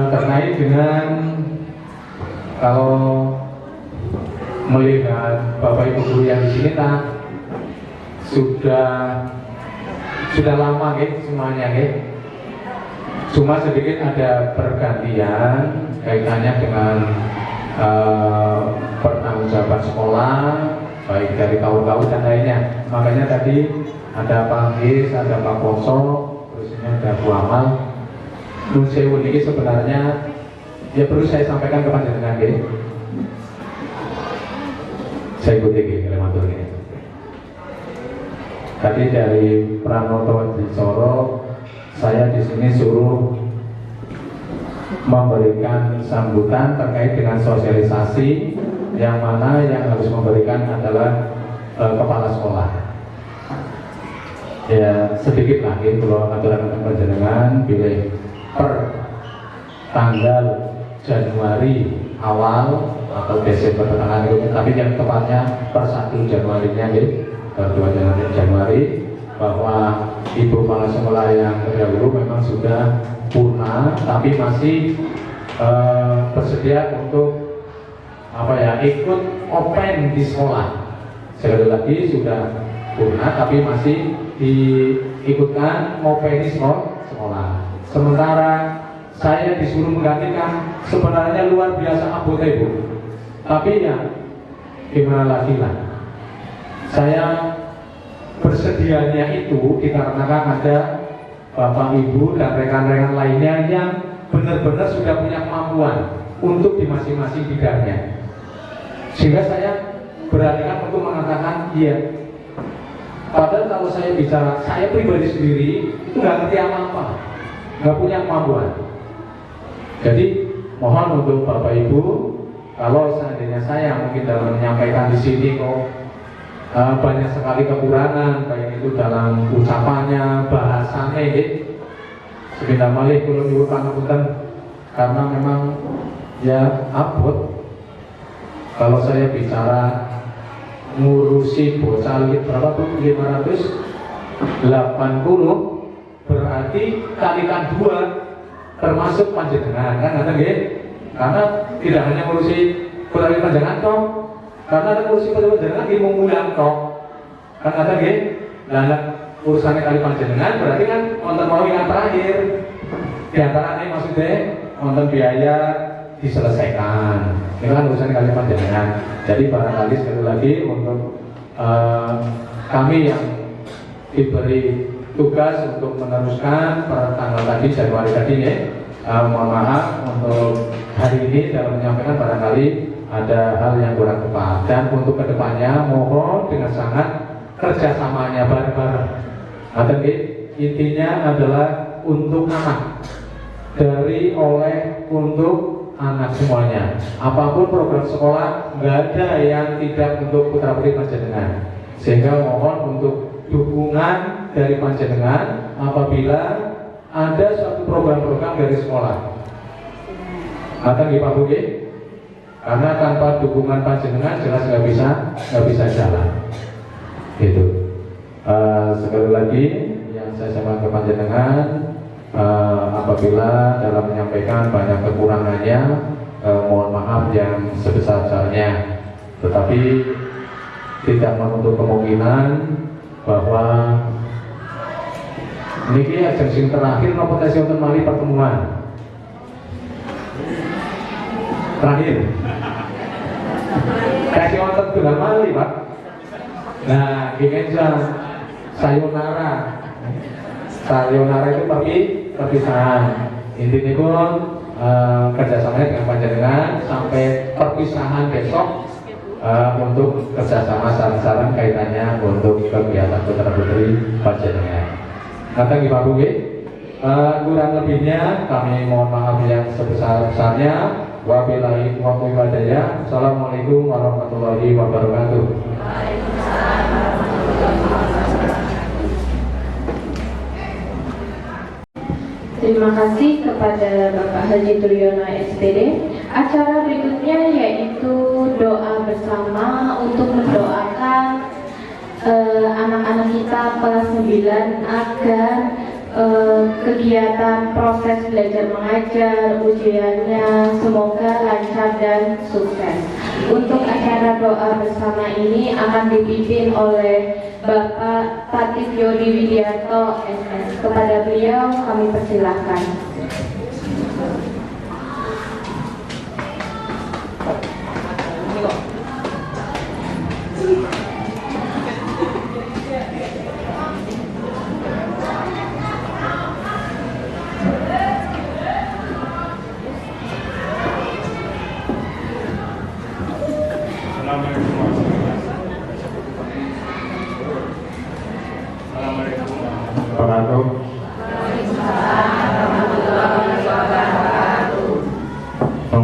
Terkait dengan kalau melihat Bapak Ibu guru yang di sini sudah lama semuanya cuma sedikit ada pergantian kaitannya dengan pertanggungjawaban sekolah baik dari tahun-tahun dan lainnya. Makanya tadi ada Pak Gis, ada Pak Poso, terus ini ada Bu Amal. Nun sewu ini sebenarnya ya perlu saya sampaikan ke panjenengan nggih. Saya ikuti nggih matur nggih. Tadi dari Pranoto Dicoro, saya di sini suruh memberikan sambutan terkait dengan sosialisasi, yang mana yang harus memberikan adalah kepala sekolah. Ya sedikit lagi kalau aturan panjenengan pilih per tanggal Januari awal atau Desember pertengahan itu, tapi yang tepatnya per 1 Januari-nya per 2 Januari, bahwa ibu kepala sekolah yang terdahulu memang sudah purna, tapi masih bersedia untuk ikut open di sekolah. Sekali lagi sudah purna, tapi masih diikutkan open di sekolah. Sementara saya disuruh menggantikan, sebenarnya luar biasa abot ibu, tapi ya gimana lagi lah. Saya bersedianya itu dikarenakan ada Bapak Ibu dan rekan-rekan lainnya yang benar-benar sudah punya kemampuan untuk di masing-masing bidangnya, sehingga saya beranikan untuk mengatakan iya. Padahal kalau saya bicara, saya pribadi sendiri itu nggak ngerti apa-apa, nggak punya kemampuan. Jadi mohon untuk Bapak Ibu, kalau seandainya saya mungkin dalam menyampaikan di sini kok banyak sekali kekurangan, baik itu dalam ucapannya, bahasanya, Sepindah malih kula nyuwun pangapunten karena memang ya abot kalau saya bicara ngurusi bocah berapa tuh 580 berarti kalikan 2 termasuk panjenengan kan ada nggih? Karena tidak hanya ngurusi bocah panjenengan toh, karena ada ngurusi bocah panjenengan nggih mulang toh. Kan ada nggih? Lah urusannya kali panjenengan berarti kan wonten mau yang terakhir. Di antaranya maksudnya wonten biaya diselesaikan. Itu kan urusan kali panjenengan. Jadi barangkali sekali lagi untuk kami yang diberi tugas untuk meneruskan pada tanggal tadi Januari tadi ya, mohon maaf untuk hari ini dalam menyampaikan barangkali ada hal yang kurang tepat, dan untuk kedepannya mohon dengan sangat kerjasamanya bareng-bareng. Tapi intinya adalah untuk anak, dari oleh untuk anak semuanya. Apapun program sekolah, nggak ada yang tidak untuk putra putri panjenengan. Sehingga mohon untuk dukungan dari panjenengan apabila ada suatu program-program dari sekolah. Akan Pak Budi? Karena tanpa dukungan panjenengan jelas nggak bisa jalan. Gitu. Sekali lagi yang saya sampaikan ke panjenengan, apabila dalam menyampaikan banyak kekurangannya, mohon maaf yang sebesar-besarnya. Tetapi tidak menutup kemungkinan bahwa ini ajang terakhir potensi untuk mali pertemuan terakhir. Kasih wonten tunggal mali Pak. Nah, ini sayonara itu perpisahan. Intinya pun kerjasamanya dengan panjenengan sampai perpisahan besok untuk kerjasama saran-saran kaitannya untuk kegiatan putra putri panjenengan. Kata Pak Budi, kurang lebihnya kami mohon maaf yang sebesar-besarnya. Wabillahi taufiq wal hidayah. Assalamualaikum warahmatullahi wabarakatuh. Terima kasih kepada Bapak Haji Turyono SPD. Acara berikutnya yaitu doa bersama untuk mendoakan anak-anak kita kelas 9 agar kegiatan proses belajar mengajar ujiannya semoga lancar dan sukses. Untuk acara doa bersama ini akan dipimpin oleh Bapak Tatif Yodi Widianto SS. Kepada beliau kami persilahkan.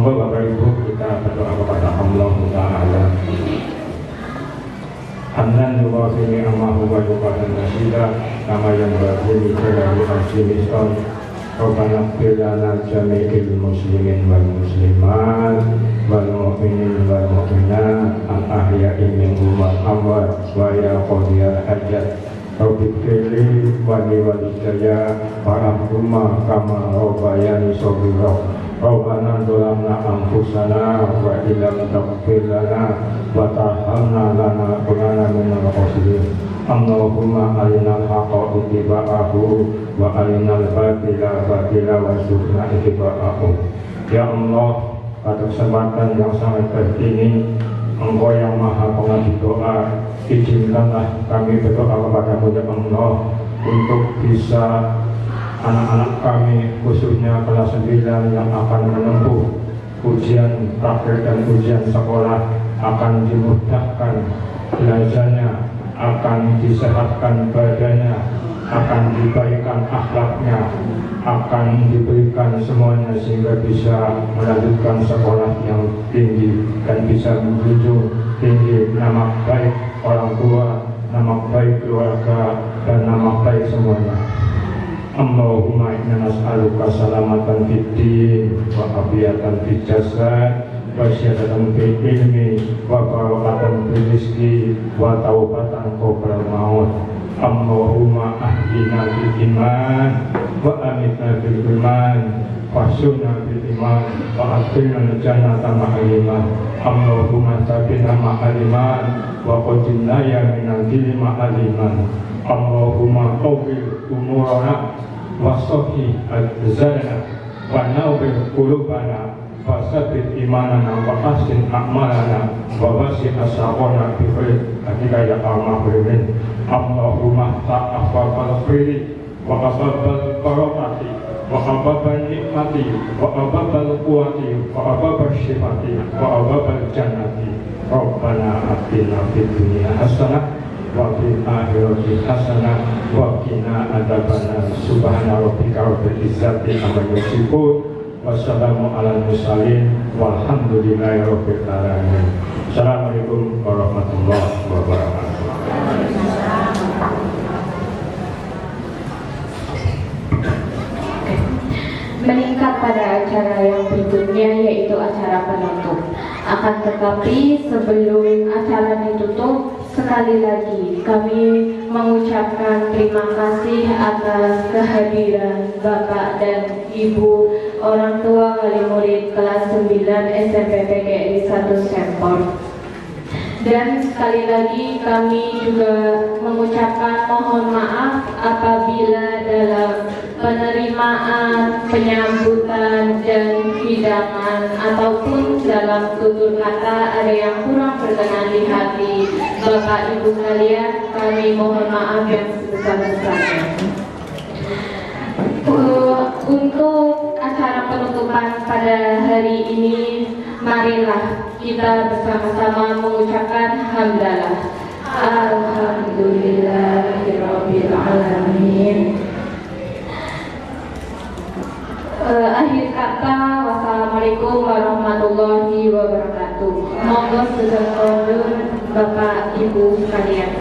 Monggo Bapak Ibu kita berdoa kepada Allah Ta'ala. Hamdan yuwafini amahu wa yuqadan nasida kama yang bagi jalali al-jimiston. Rabbana ighfir lana jami'il muslimin wal muslimat wal mu'minin wal mu'minat al-ahya'i minhum wal amwat wa ya qadiyal hajat. Rabbi ighfirli wa li walidayya warhamhuma kama rabbayani shaghira. Rabbana zalamna anfusana wa illam taghfir lana wa tarhamna lanakunanna minal khasirin. Allahumma arinal haqqa ittiba'ahu wa arinal batila warzuqna ittiba'ahu. Ya Allah, pada kesempatan yang sangat baik ini, Engkau yang Maha Pengasih doa, izinkanlah kami berdoa kepada-Mu ya Allah untuk bisa anak-anak kami khususnya kelas 9 yang akan menempuh ujian praktek dan ujian sekolah akan dimudahkan belajarnya, akan disehatkan badannya, akan dibaikan akhlaknya, akan diberikan semuanya sehingga bisa melanjutkan sekolah yang tinggi dan bisa menjunjung tinggi nama baik orang tua, nama baik keluarga, dan nama baik semuanya. Allahumma inna nas'aluka salamatan fid din wa afiyatan fid jasad wa syahadatan fil ilmi wa barakatan fil rizqi wa taubatan qabla maut. Allahumma ahdina bil iman wa amitna bil iman wa sunna bil iman wa adkhilna jannata ma'al iman. Allahumma tabina ma'al iman wa qadinna ya minal dili ma'al iman. Allahumma qawbil umurana wa sohi al-zalana wa nawbil qulubana wa sabit imanana wa asin a'malana wa wasi asawana bihul adika ya al-mahrimin. Allahumma ta'afabal khiri wa ababal karamati wa ababal nikmati wa ababal kuwati wa ababal syifati wa ababal jannati. Rabbana atina fid dunya hasanah wa fil akhirati hasanah wa qina adzabannar. Subhana rabbika rabbil izzati amma yasifun wa salamun alal mursalin walhamdulillahi rabbil alamin. Assalamualaikum warahmatullahi wabarakatuh. Meningkat pada acara yang berikutnya, yaitu acara penutup. Akan tetapi sebelum acara ditutup, sekali lagi kami mengucapkan terima kasih atas kehadiran Bapak dan Ibu orang tua wali murid kelas 9 SMP PGRI 1 Sempor. Dan sekali lagi kami juga mengucapkan mohon maaf apabila dalam penerimaan, penyambutan, dan hidangan ataupun dalam tutur kata ada yang kurang berkenan di hati Bapak Ibu sekalian. Kami mohon maaf yang sebesar-besarnya. Untuk acara penutupan pada hari ini, marilah kita bersama-sama mengucapkan hamdalah. Alhamdulillahirabbil alamin. Akhir kata, wassalamualaikum warahmatullahi wabarakatuh. Monggo sedaya Bapak Ibu sekalian.